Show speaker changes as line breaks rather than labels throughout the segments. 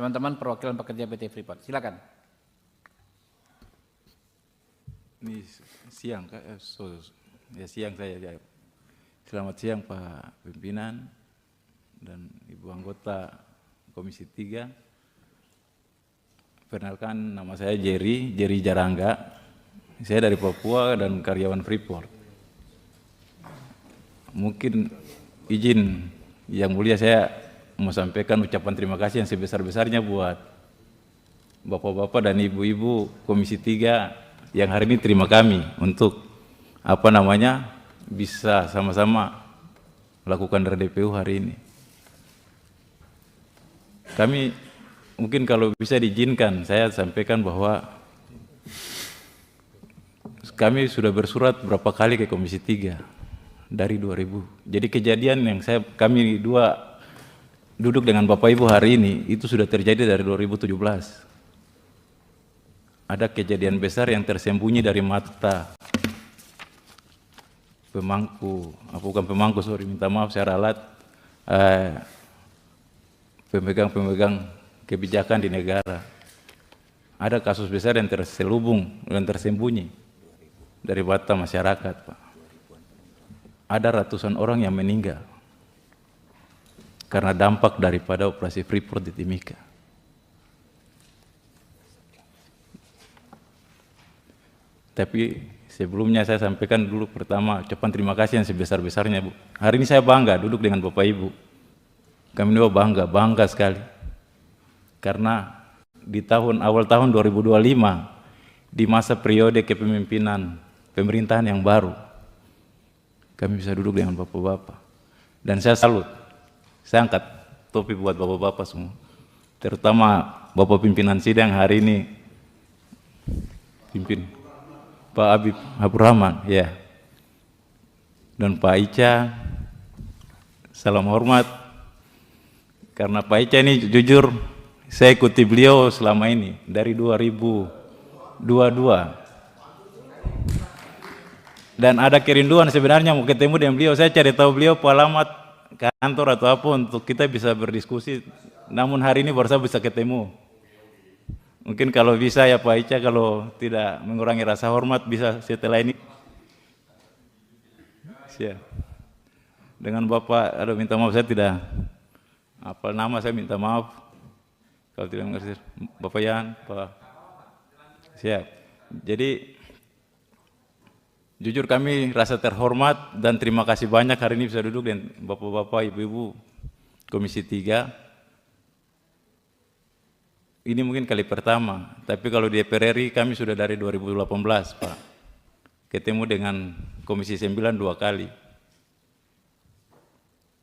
teman-teman perwakilan pekerja PT Freeport. Silakan.
Ini siang, siang saya. Selamat siang Pak Pimpinan dan Ibu Anggota Komisi 3. Perkenalkan, nama saya Jerry Jarangga. Saya dari Papua dan karyawan Freeport. Mungkin izin yang mulia saya mau sampaikan ucapan terima kasih yang sebesar-besarnya buat Bapak-bapak dan Ibu-ibu Komisi 3 yang hari ini terima kami untuk bisa sama-sama lakukan RDPU hari ini. Kami mungkin kalau bisa diizinkan saya sampaikan bahwa kami sudah bersurat berapa kali ke Komisi 3 dari 2000. Jadi kejadian yang kami dua duduk dengan Bapak Ibu hari ini itu sudah terjadi dari 2017. Ada kejadian besar yang tersembunyi dari mata minta maaf saya ralat pemegang kebijakan di negara. Ada kasus besar yang terselubung dan tersembunyi dari mata masyarakat, Pak. Ada ratusan orang yang meninggal karena dampak daripada operasi Freeport di Timika. Tapi sebelumnya saya sampaikan dulu pertama ucapan terima kasih yang sebesar-besarnya, Bu. Hari ini saya bangga duduk dengan Bapak Ibu. Kami dua bangga sekali. Karena di awal tahun 2025 di masa periode kepemimpinan pemerintahan yang baru kami bisa duduk dengan Bapak-bapak. Dan saya salut. Saya angkat topi buat Bapak-bapak semua. Terutama Bapak pimpinan sidang hari ini pimpin Pak Habibur Rahman, ya, dan Pak Ica, salam hormat, karena Pak Ica ini jujur, saya ikuti beliau selama ini, dari 2022, dan ada kerinduan sebenarnya mau ketemu dengan beliau. Saya cari tahu beliau alamat kantor atau apa untuk kita bisa berdiskusi, namun hari ini baru saya bisa ketemu. Mungkin kalau bisa ya Pak Ica, kalau tidak mengurangi rasa hormat bisa setelah ini. Siap. Dengan Bapak, minta maaf saya tidak hafal nama, saya minta maaf. Kalau tidak mengerti, Bapak Yan, Pak. Siap. Jadi jujur kami rasa terhormat dan terima kasih banyak hari ini bisa duduk dengan Bapak-bapak, Ibu-ibu Komisi 3. Ini mungkin kali pertama, tapi kalau di DPR RI kami sudah dari 2018, Pak. Ketemu dengan Komisi 9 2 kali.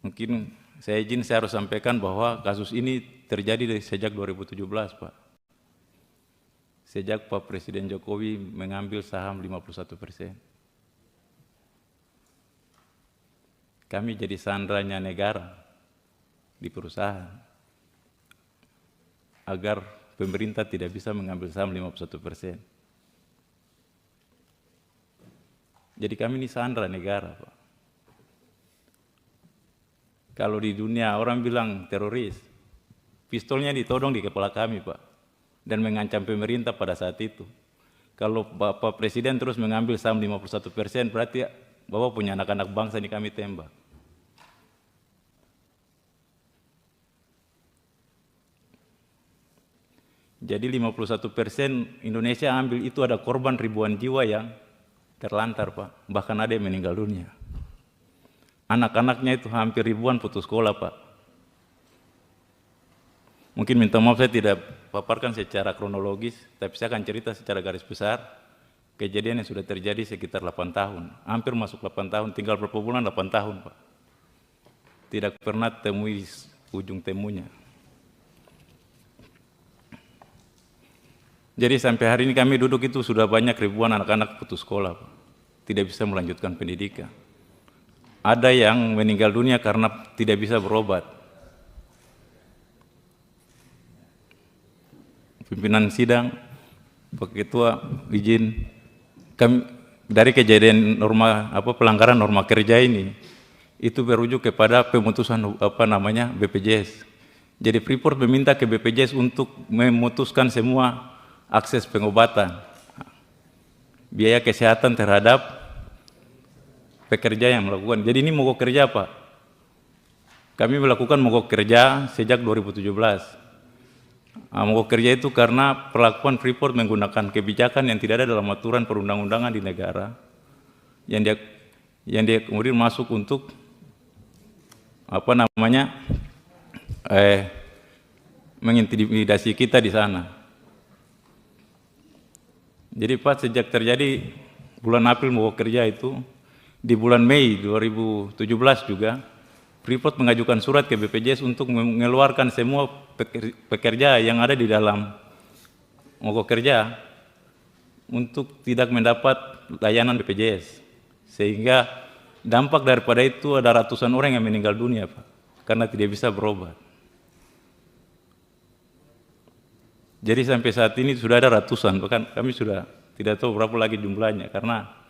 Mungkin saya harus sampaikan bahwa kasus ini terjadi sejak 2017, Pak. Sejak Pak Presiden Jokowi mengambil saham 51%. Kami jadi sandranya negara di perusahaan agar pemerintah tidak bisa mengambil saham 51%. Jadi kami ini sandra negara, Pak. Kalau di dunia orang bilang teroris, pistolnya ditodong di kepala kami, Pak, dan mengancam pemerintah pada saat itu. Kalau Bapak Presiden terus mengambil saham 51%, berarti Bapak punya anak-anak bangsa ini kami tembak. Jadi 51% Indonesia ambil itu ada korban ribuan jiwa yang terlantar, Pak. Bahkan ada yang meninggal dunia. Anak-anaknya itu hampir ribuan putus sekolah, Pak. Mungkin minta maaf saya tidak paparkan secara kronologis, tapi saya akan cerita secara garis besar kejadian yang sudah terjadi sekitar 8 tahun. Hampir masuk 8 tahun, tinggal berapa bulan 8 tahun, Pak. Tidak pernah temui ujung temunya. Jadi sampai hari ini kami duduk itu sudah banyak ribuan anak-anak putus sekolah, Pak. Tidak bisa melanjutkan pendidikan. Ada yang meninggal dunia karena tidak bisa berobat. Pimpinan sidang, Pak Ketua, izin kami dari kejadian pelanggaran norma kerja ini itu berujuk kepada pemutusan BPJS. Jadi Freeport meminta ke BPJS untuk memutuskan semua akses pengobatan, biaya kesehatan terhadap pekerja yang melakukan. Jadi ini mogok kerja, Pak. Kami melakukan mogok kerja sejak 2017. Mogok kerja itu karena perlakuan Freeport menggunakan kebijakan yang tidak ada dalam aturan perundang-undangan di negara, yang dia kemudian masuk untuk mengintimidasi kita di sana. Jadi Pak, sejak terjadi bulan April mogok kerja itu, di bulan Mei 2017 juga Freeport mengajukan surat ke BPJS untuk mengeluarkan semua pekerja yang ada di dalam mogok kerja untuk tidak mendapat layanan BPJS, sehingga dampak daripada itu ada ratusan orang yang meninggal dunia, Pak, karena tidak bisa berobat. Jadi sampai saat ini sudah ada ratusan, bahkan kami sudah tidak tahu berapa lagi jumlahnya, karena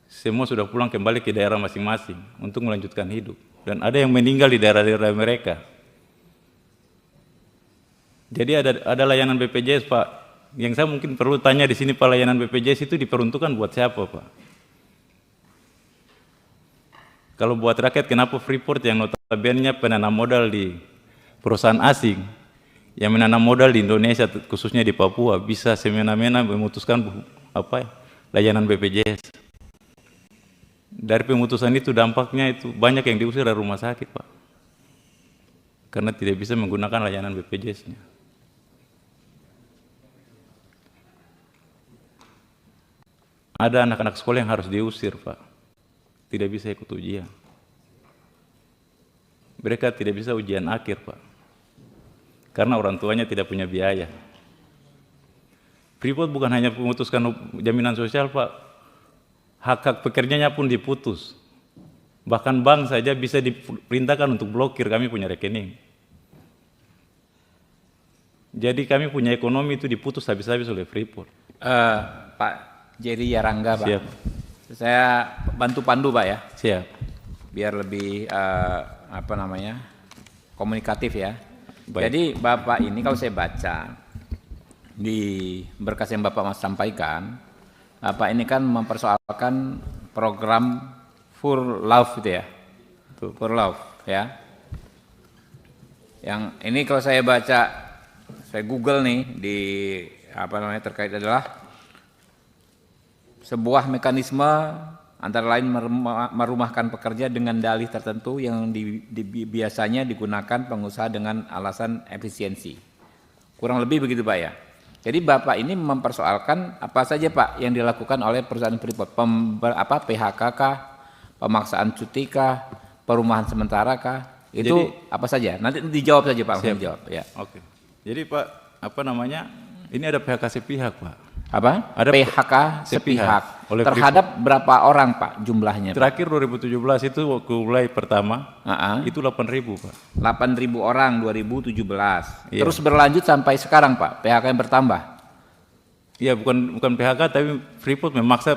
semua sudah pulang kembali ke daerah masing-masing untuk melanjutkan hidup. Dan ada yang meninggal di daerah-daerah mereka. Jadi ada layanan BPJS, Pak. Yang saya mungkin perlu tanya di sini, Pak, layanan BPJS itu diperuntukkan buat siapa, Pak? Kalau buat rakyat, kenapa Freeport yang notabene penanam modal di perusahaan asing, yang menanam modal di Indonesia, khususnya di Papua, bisa semena-mena memutuskan layanan BPJS? Dari pemutusan itu dampaknya itu banyak yang diusir dari rumah sakit, Pak, karena tidak bisa menggunakan layanan BPJS-nya. Ada anak-anak sekolah yang harus diusir, Pak, tidak bisa ikut ujian. Mereka tidak bisa ujian akhir, Pak, karena orang tuanya tidak punya biaya. Freeport bukan hanya memutuskan jaminan sosial, Pak, hak-hak pekerjanya pun diputus. Bahkan bank saja bisa diperintahkan untuk blokir kami punya rekening. Jadi kami punya ekonomi itu diputus habis-habis oleh Freeport.
Pak Jerry Yarangga, Pak.
Siap.
Saya bantu pandu, Pak, ya.
Siap.
Biar lebih komunikatif ya.
Baik.
Jadi Bapak ini kalau saya baca di berkas yang Bapak sampaikan, Bapak ini kan mempersoalkan program For Love itu ya.
Betul.
For Love ya. Yang ini kalau saya baca, saya Google nih di terkait adalah sebuah mekanisme antara lain merumahkan pekerja dengan dalih tertentu yang biasanya digunakan pengusaha dengan alasan efisiensi. Kurang lebih begitu, Pak, ya. Jadi Bapak ini mempersoalkan apa saja, Pak, yang dilakukan oleh perusahaan Freeport? PHK kah, pemaksaan cuti kah, perumahan sementara kah? Itu jadi, apa saja? Nanti dijawab saja, Pak.
Siap.
Dijawab, ya.
Oke. Jadi Pak, ini ada PHK sepihak, Pak.
Apa?
Ada
PHK sepihak. Terhadap
Freeport.
berapa orang, Pak, jumlahnya?
Terakhir 2017 itu waktu mulai pertama, itu 8.000, Pak.
8.000 orang 2017.
Iya.
Terus berlanjut sampai sekarang, Pak, PHK yang bertambah?
Iya, bukan PHK, tapi Freeport memaksa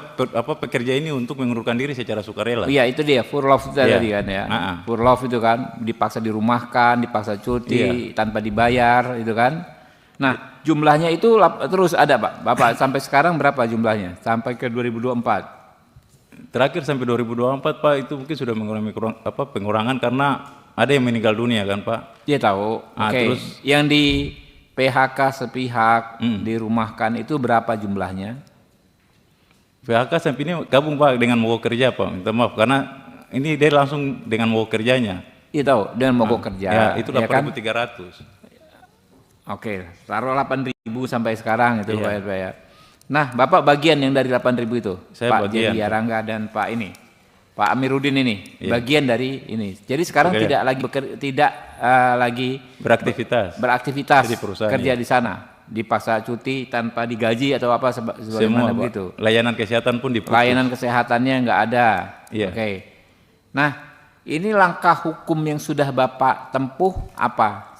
pekerja ini untuk mengundurkan diri secara sukarela.
Iya, itu dia, For Love itu tadi kan ya. For Love itu kan, dipaksa dirumahkan, dipaksa cuti, tanpa dibayar, itu kan. Nah, jumlahnya itu terus ada, Pak. Bapak sampai sekarang berapa jumlahnya? Sampai ke 2024.
Terakhir sampai 2024, Pak, itu mungkin sudah mengalami pengurangan karena ada yang meninggal dunia kan, Pak.
Dia tahu. Oke.
Terus
yang di PHK sepihak dirumahkan itu berapa jumlahnya?
PHK sampai ini gabung, Pak, dengan mogok kerja, Pak. Minta maaf karena ini dia langsung dengan mogok kerjanya.
Iya tahu, dengan mogok kerja.
Ya, itu
8.300.
8.300.
Oke, taruh 8.000 sampai sekarang itu,
Iya.
Pak ya. Nah, Bapak bagian yang dari 8.000 itu,
Saya
Pak
bagian,
Jerry Yarangga dan Pak Amiruddin ini, bagian dari ini. Jadi sekarang tidak lagi beraktivitas
di perusahaan,
kerja di sana, dipaksa cuti tanpa digaji atau apa sebagaimana begitu.
Layanan kesehatan pun diputus.
Layanan kesehatannya nggak ada.
Iya.
Oke. Nah, ini langkah hukum yang sudah Bapak tempuh apa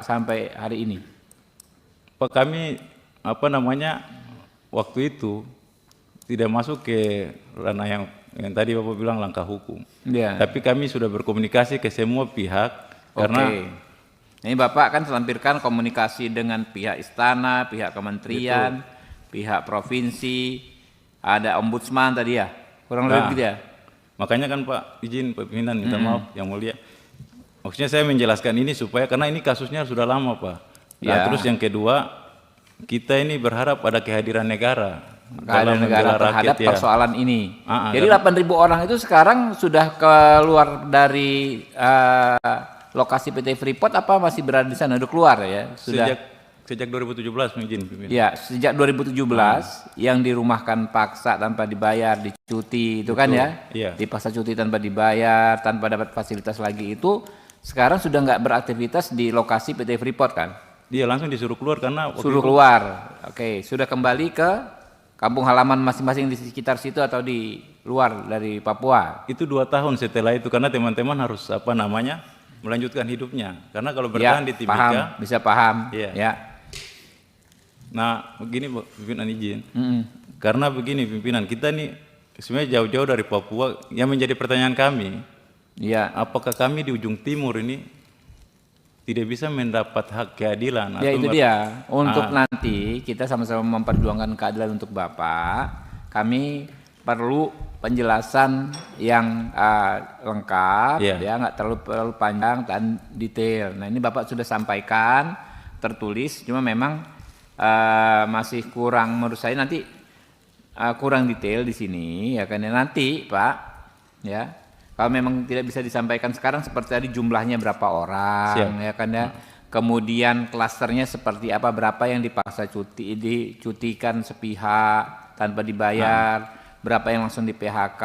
sampai hari ini?
Pak, kami waktu itu tidak masuk ke ranah yang tadi Bapak bilang langkah hukum.
Ya.
Tapi kami sudah berkomunikasi ke semua pihak karena
Ini Bapak kan lampirkan komunikasi dengan pihak istana, pihak kementerian, pihak provinsi, ada ombudsman tadi ya, kurang lebih begitu ya.
Makanya kan Pak, izin Pak Pimpinan minta maaf yang mulia. Maksudnya saya menjelaskan ini supaya karena ini kasusnya sudah lama Pak. Nah,
Ya.
terus yang kedua, kita ini berharap ada kehadiran negara
Kehadiran negara
membela
terhadap
rakyat, ya.
persoalan ini. Jadi
karena-
8.000 orang itu sekarang sudah keluar dari lokasi PT Freeport apa masih berada di sana? Udah keluar ya? Sudah.
Sejak 2017 izin Pimpinan.
Ya, sejak 2017 yang dirumahkan paksa tanpa dibayar, dicuti itu kan ya?
Iya.
Dipaksa cuti tanpa dibayar, tanpa dapat fasilitas lagi itu sekarang sudah nggak beraktivitas di lokasi PT Freeport kan?
Dia langsung disuruh keluar karena waktu
Suruh
itu-
keluar. Oke, sudah kembali ke kampung halaman masing-masing di sekitar situ atau di luar dari Papua.
itu 2 tahun setelah itu karena teman-teman harus melanjutkan hidupnya. Karena kalau bertahan di
Ya, paham,
Timika,
bisa paham.
Iya.
Ya.
nah begini Pak Pimpinan izin.
Mm-mm.
Karena begini pimpinan, kita nih sebenarnya jauh-jauh dari Papua, yang menjadi pertanyaan kami,
Iya.
apakah kami di ujung timur ini tidak bisa mendapat hak keadilan?
Ya itu
enggak-
dia. Untuk nanti kita sama-sama memperjuangkan keadilan untuk Bapak. Kami perlu penjelasan yang lengkap,
Iya.
ya nggak terlalu panjang dan detail. Nah ini Bapak sudah sampaikan tertulis, cuma memang masih kurang menurut saya nanti kurang detail di sini, ya kan ya nanti Pak, ya. Kalau memang tidak bisa disampaikan sekarang seperti tadi jumlahnya berapa orang,
Siap.
ya kan ya. Kemudian klasternya seperti apa, berapa yang dipaksa dicutikan sepihak tanpa dibayar, berapa yang langsung di PHK,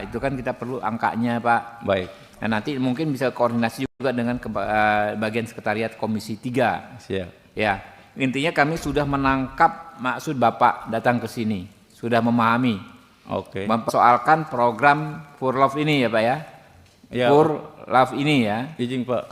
itu kan kita perlu angkanya Pak.
Baik,
Nah nanti mungkin bisa koordinasi juga dengan bagian sekretariat Komisi 3.
siap.
Ya, intinya kami sudah menangkap maksud Bapak datang ke sini, sudah memahami,
Oke.
mempersoalkan program Furlov ini ya Pak ya.
Ya,
Furlov ini ya.
izin Pak,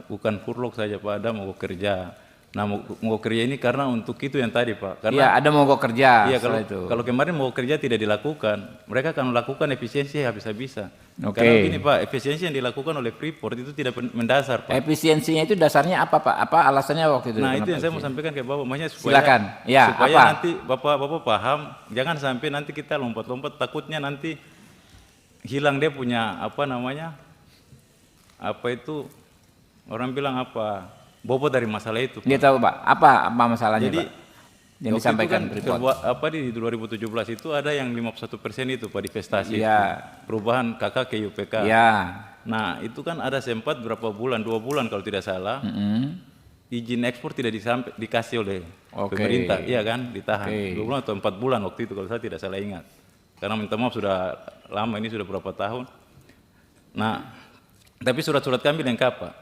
bukan furlog saja Pak, ada mogok kerja. Nah, mogok kerja ini karena untuk itu yang tadi Pak. Karena
Iya, ada mogok kerja
iya,
setelah itu.
kalau kemarin mogok kerja tidak dilakukan, mereka akan melakukan efisiensi habis-habisan.
Oke.
Karena begini Pak, efisiensi yang dilakukan oleh Freeport itu tidak mendasar Pak.
Efisiensinya itu dasarnya apa Pak? Apa alasannya waktu itu?
Nah itu
Kenapa
yang saya mau
efisien?
sampaikan ke Bapak, makanya
Silakan. Ya,
supaya
apa?
nanti Bapak paham, jangan sampai nanti kita lompat-lompat, takutnya nanti hilang dia punya orang bilang bobot dari masalah itu.
Dia tahu Pak, apa masalahnya
Jadi
Pak? Yang
waktu
disampaikan
itu
Freeport.
di 2017 itu ada yang 51% itu Pak divestasi,
Iya.
perubahan KK ke UPK.
Iya.
Nah itu kan ada sempat berapa bulan, 2 bulan kalau tidak salah,
Mm-mm.
izin ekspor tidak dikasih oleh
Oke.
pemerintah, iya kan, ditahan.
Oke.
2 bulan atau 4 bulan waktu itu kalau saya tidak salah ingat. Karena minta maaf sudah lama, ini sudah berapa tahun. Nah, tapi surat-surat kami lengkap Pak.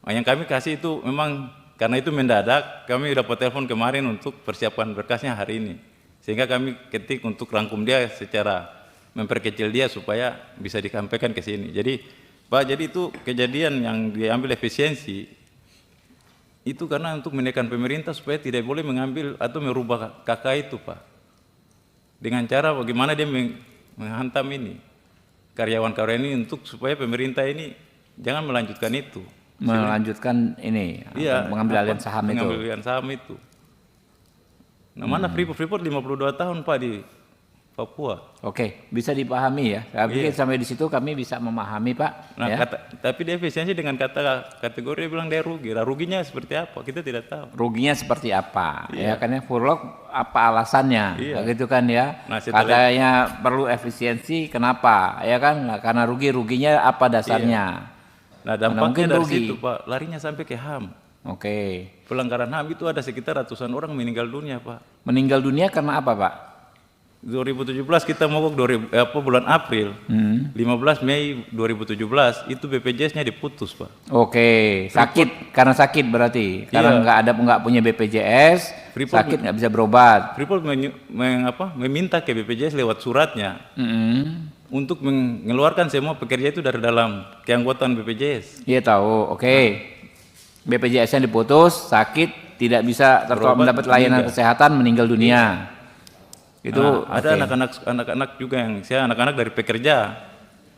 Nah, yang kami kasih itu memang karena itu mendadak, kami dapat telepon kemarin untuk persiapan berkasnya hari ini. Sehingga kami ketik untuk rangkum dia secara memperkecil dia supaya bisa disampaikan ke sini. Jadi Pak, jadi itu kejadian yang diambil efisiensi itu karena untuk menekan pemerintah supaya tidak boleh mengambil atau merubah KK itu Pak. Dengan cara bagaimana dia menghantam ini karyawan-karyawan ini untuk supaya pemerintah ini jangan melanjutkan itu.
Melanjutkan ini,
Iya,
mengambil alih saham itu.
mengambil alih saham itu. Nah, mana Freeport 52 tahun Pak di Papua.
Oke, bisa dipahami ya. Tapi sampai di situ kami bisa memahami Pak.
Nah,
Ya.
tapi dia efisiensi dengan kategori dia bilang dia rugi. Nah, ruginya seperti apa? Kita tidak tahu.
Ruginya seperti apa? Ya karena Furlog apa alasannya?
Iya.
Gitu kan ya.
Nah, setelah-
Katanya perlu efisiensi, kenapa? Ya kan? Nah, karena ruginya apa dasarnya?
Nah,
mungkin
dampaknya dari
rugi.
situ Pak, larinya sampai ke HAM.
Oke.
Pelanggaran HAM itu ada sekitar ratusan orang meninggal dunia Pak.
Meninggal dunia karena apa Pak?
2017 kita mogok bulan April. 15 Mei 2017 itu BPJS-nya diputus Pak.
Oke, sakit karena sakit berarti. Karena nggak punya BPJS,
Freeport-
sakit nggak bisa berobat.
Freeport meminta ke BPJS lewat suratnya untuk mengeluarkan semua pekerja itu dari dalam keanggotaan BPJS.
Iya tahu. Oke. BPJS-nya diputus, sakit, tidak bisa
Berobat,
mendapat layanan
meninggal.
kesehatan, meninggal dunia. Itu
Nah, ada
oke.
anak-anak juga yang anak-anak dari pekerja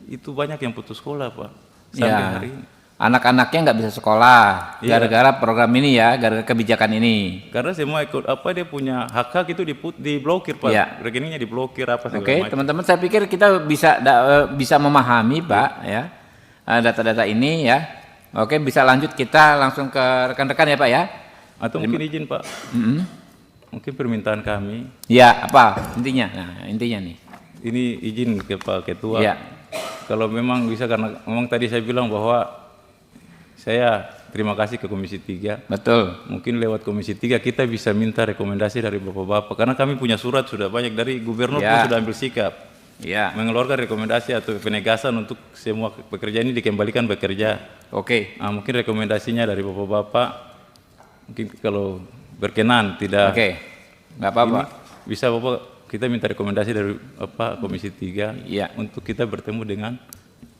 itu banyak yang putus sekolah Pak sampai
Ya.
hari ini.
anak-anaknya nggak bisa sekolah
Iya.
gara-gara program ini ya, gara-gara kebijakan ini.
Karena semua ikut dia punya hak itu diblokir Pak.
Iya.
Rekeningnya diblokir apa segala
Oke,
macam.
teman-teman, saya pikir kita bisa memahami, Pak, ya, data-data ini ya. Oke, bisa lanjut kita langsung ke rekan-rekan ya, Pak ya.
Atau mungkin izin Pak,
Mm-mm.
mungkin permintaan kami,
Ya, apa intinya? Nah, intinya nih.
ini izin ke Pak Ketua.
Ya,
Kalau memang bisa, karena memang tadi saya bilang bahwa saya terima kasih ke Komisi 3.
betul.
Mungkin lewat Komisi 3 kita bisa minta rekomendasi dari Bapak-Bapak. Karena kami punya surat sudah banyak dari Gubernur
Ya.
pun sudah ambil sikap.
Ya,
Mengeluarkan rekomendasi atau penegasan untuk semua pekerja ini dikembalikan bekerja.
oke.
Mungkin rekomendasinya dari Bapak-Bapak, mungkin kalau berkenan tidak
Oke. Nggak apa-apa.
ini, bisa Bapak kita minta rekomendasi dari Komisi 3
Iya.
untuk kita bertemu dengan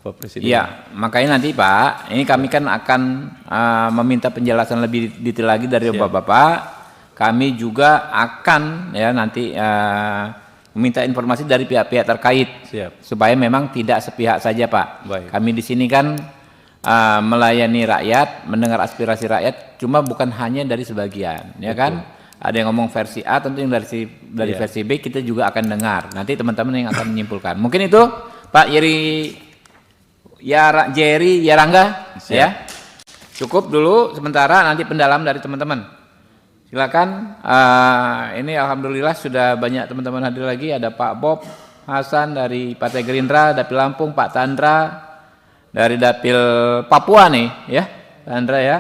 Pak Presiden.
Iya, makanya nanti Pak, ini kami kan akan meminta penjelasan lebih detail lagi dari Bapak-Bapak. Kami juga akan ya nanti meminta informasi dari pihak-pihak terkait.
Siap.
Supaya memang tidak sepihak saja Pak.
Baik.
Kami di sini kan melayani rakyat, mendengar aspirasi rakyat, cuma bukan hanya dari sebagian, ya kan? Ada yang ngomong versi A, tentu yang dari
Iya.
versi B kita juga akan dengar. Nanti teman-teman yang akan menyimpulkan. Mungkin itu Pak Jerry Yarangga,
Siap.
ya. Cukup dulu sementara, nanti pendalam dari teman-teman. Silakan. Ini alhamdulillah sudah banyak teman-teman hadir lagi. Ada Pak Bob Hasan dari Partai Gerindra, Dapil Lampung, Pak Tandra dari Dapil Papua nih, ya, Tandra ya.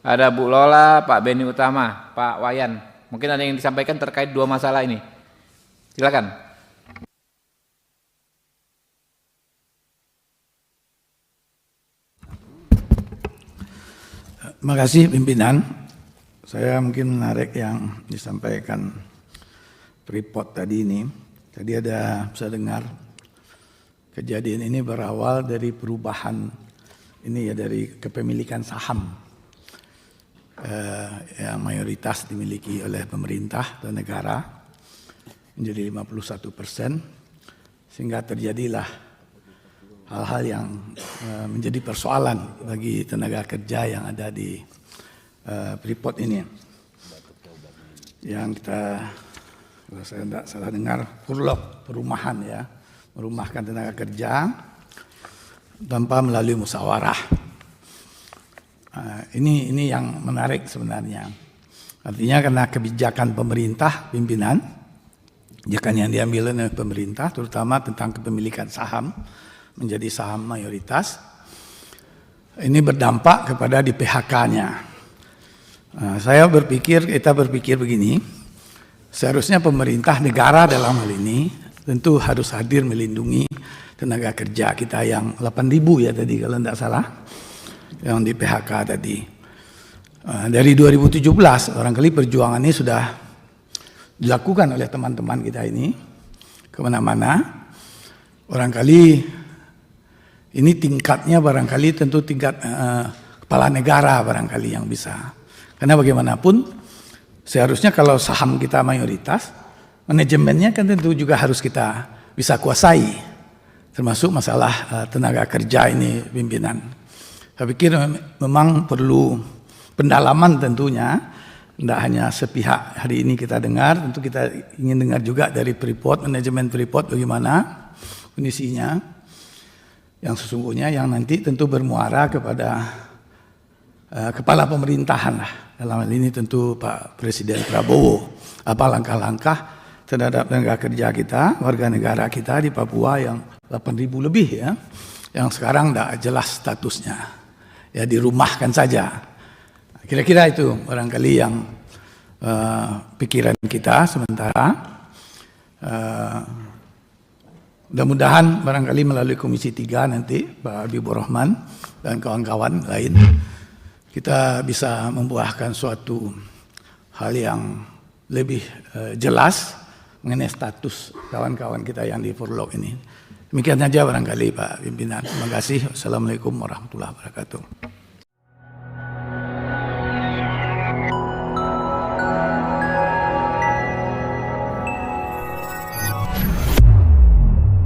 Ada Bu Lola, Pak Beni Utama, Pak Wayan. Mungkin ada yang disampaikan terkait dua masalah ini. Silakan.
Terima kasih pimpinan. Saya mungkin menarik yang disampaikan Freeport tadi ini. Tadi saya dengar kejadian ini berawal dari perubahan ini ya, dari kepemilikan saham yang mayoritas dimiliki oleh pemerintah dan negara menjadi 51%, sehingga terjadilah hal-hal yang menjadi persoalan bagi tenaga kerja yang ada di Freeport ini. Yang kita, kalau saya tidak salah dengar, perumahan ya, merumahkan tenaga kerja tanpa melalui musyawarah. Ini yang menarik sebenarnya. Artinya karena kebijakan pemerintah, pimpinan, kebijakan yang diambil oleh pemerintah, terutama tentang kepemilikan saham menjadi saham mayoritas, ini berdampak kepada di PHK-nya. Kita berpikir begini, seharusnya pemerintah negara dalam hal ini tentu harus hadir melindungi tenaga kerja kita yang 8.000 ya tadi kalau tidak salah, yang di PHK tadi. Dari 2017 barangkali perjuangan ini sudah dilakukan oleh teman-teman kita ini kemana-mana. Barangkali ini tingkatnya barangkali tentu tingkat kepala negara barangkali yang bisa. Karena bagaimanapun seharusnya kalau saham kita mayoritas, manajemennya kan tentu juga harus kita bisa kuasai. Termasuk masalah tenaga kerja ini pimpinan. Saya pikir memang perlu pendalaman tentunya. Tidak hanya sepihak hari ini kita dengar, tentu kita ingin dengar juga dari Freeport, manajemen Freeport bagaimana kondisinya yang sesungguhnya, yang nanti tentu bermuara kepada kepala pemerintahan lah. Dalam hal ini tentu Pak Presiden Prabowo, apa langkah-langkah terhadap tenaga kerja kita, warga negara kita di Papua yang 8.000 lebih ya, yang sekarang tidak jelas statusnya, ya dirumahkan saja. Kira-kira itu barangkali yang pikiran kita sementara. Mudah-mudahan barangkali melalui Komisi 3 nanti Pak Habibur Rahman dan kawan-kawan lain kita bisa membuahkan suatu hal yang lebih jelas mengenai status kawan-kawan kita yang di Furlok ini. Demikian saja barangkali Pak Pimpinan. Terima kasih. Wassalamualaikum warahmatullahi wabarakatuh.